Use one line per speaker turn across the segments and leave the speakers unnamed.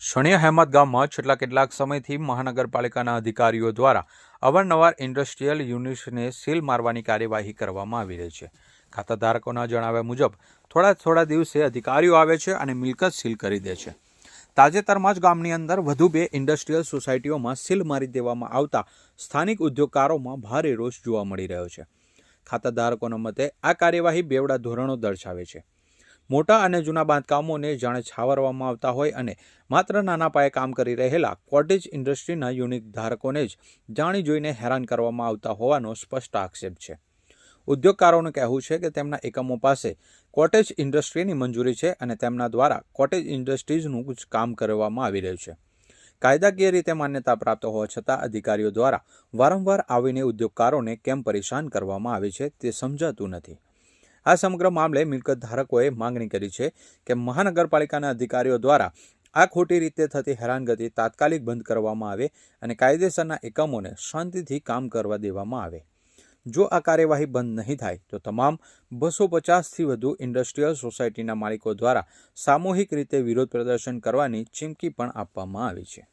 શણિયા હેમત ગામમાં છેલ્લા કેટલાક સમયથી મહાનગરપાલિકાના અધિકારીઓ દ્વારા અવારનવાર ઇન્ડસ્ટ્રીયલ યુનિટ્સને સીલ મારવાની કાર્યવાહી કરવામાં આવી રહી છે. ખાતાધારકોના જણાવ્યા મુજબ થોડા દિવસે અધિકારીઓ આવે છે અને મિલકત સીલ કરી દે છે. તાજેતરમાં જ ગામની અંદર વધુ 2 ઇન્ડસ્ટ્રીયલ સોસાયટીઓમાં સીલ મારી દેવામાં આવતા સ્થાનિક ઉદ્યોગકારોમાં ભારે રોષ જોવા મળી રહ્યો છે. ખાતાધારકોના મતે આ કાર્યવાહી બેવડા ધોરણો દર્શાવે છે. મોટા અને જૂના બાંધકામોને જાણે છાવરવામાં આવતા હોય અને માત્ર નાના પાયે કામ કરી રહેલા કોટેજ ઇન્ડસ્ટ્રીના યુનિટ ધારકોને જ જાણી જોઈને હેરાન કરવામાં આવતા હોવાનો સ્પષ્ટ આક્ષેપ છે. ઉદ્યોગકારોનું કહેવું છે કે તેમના એકમો પાસે કોટેજ ઇન્ડસ્ટ્રીની મંજૂરી છે અને તેમના દ્વારા કોટેજ ઇન્ડસ્ટ્રીઝનું જ કામ કરવામાં આવી રહ્યું છે. કાયદાકીય રીતે માન્યતા પ્રાપ્ત હોવા છતાં અધિકારીઓ દ્વારા વારંવાર આવીને ઉદ્યોગકારોને કેમ પરેશાન કરવામાં આવે છે તે સમજાતું નથી. આ સમગ્ર મામલે મિલકત ધારકોએ માંગણી કરી છે કે મહાનગરપાલિકાના અધિકારીઓ દ્વારા આ ખોટી રીતે થતી હેરાનગતિ તાત્કાલિક બંધ કરવામાં આવે અને કાયદેસરના એકમોને શાંતિથી કામ કરવા દેવામાં આવે. જો આ કાર્યવાહી બંધ નહીં થાય તો તમામ 250થી વધુ ઇન્ડસ્ટ્રીયલ સોસાયટીના માલિકો દ્વારા સામૂહિક રીતે વિરોધ પ્રદર્શન કરવાની ચીમકી પણ આપવામાં આવી છે.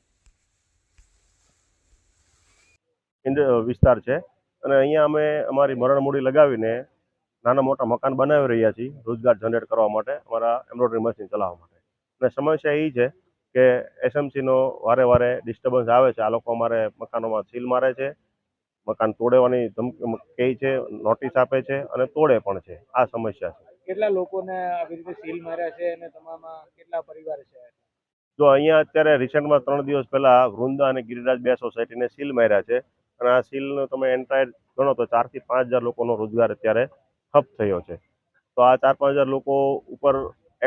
વિસ્તાર છે અને અહીંયા અમે અમારી મરણ મૂડી લગાવીને નાના મોટા મકાન બનાવી રહ્યા છીએ રોજગાર જનરેટ કરવા માટે, અમારા એમ્બ્રોઇડરી મશીન ચલાવવા માટે. અને સમસ્યા એ છે કે એસએમસીનો વારે ડિસ્ટર્બન્સ આવે છે. આ લોકો અમારે મકાનોમાં સીલ મારે છે, મકાન તોડવાની ધમકી કહે છે, નોટિસ આપે છે અને તોડે પણ છે. આ સમસ્યા છે.
કેટલા લોકોને આવી રીતે સીલ માર્યા છે અને તમામ કેટલા પરિવાર છે?
જો અહીંયા અત્યારે રિસેન્ટમાં 3 દિવસ પહેલા વૃંદા અને ગિરિરાજ 2 સોસાયટીને સીલ માર્યા છે અને આ સીલનો તમે એન્ટાયર ગણો તો 4 થી 5 હજાર લોકોનો રોજગાર અત્યારે ઠપ થયો છે. તો આ 4-5 હજાર લોકો ઉપર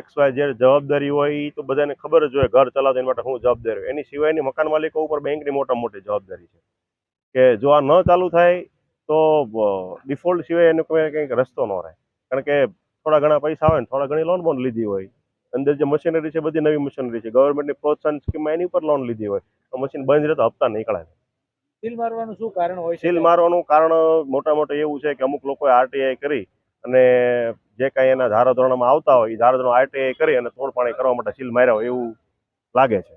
XYZ જવાબદારી હોય એ તો બધાને ખબર જ હોય, ઘર ચલાવતા એના માટે શું જવાબદારી હોય. એની સિવાયની મકાન માલિકો ઉપર બેંકની મોટી જવાબદારી છે કે જો આ ન ચાલુ થાય તો ડિફોલ્ટ સિવાય એનો કોઈ કંઈક રસ્તો ન રહે. કારણ કે થોડા ઘણા પૈસા હોય ને થોડા ઘણી લોન પણ લીધી હોય, અંદર જે મશીનરી છે બધી નવી મશીનરી છે, ગવર્મેન્ટની પ્રોત્સાહન સ્કીમમાં એની ઉપર લોન લીધી હોય તો મશીન બંધ રહે તો હપ્તા નીકળે.
સીલ મારવાનું શું કારણ હોય?
સીલ મારવાનું કારણ મોટા એવું છે કે અમુક લોકોએ આરટીઆઈ કરી અને જે કાંઈ એના ધારાધોરણમાં આવતા હોય એ ધારાધોરણ આરટીઆઈ કરી અને તોડપાણી કરવા માટે સીલ માર્યા હોય એવું લાગે છે.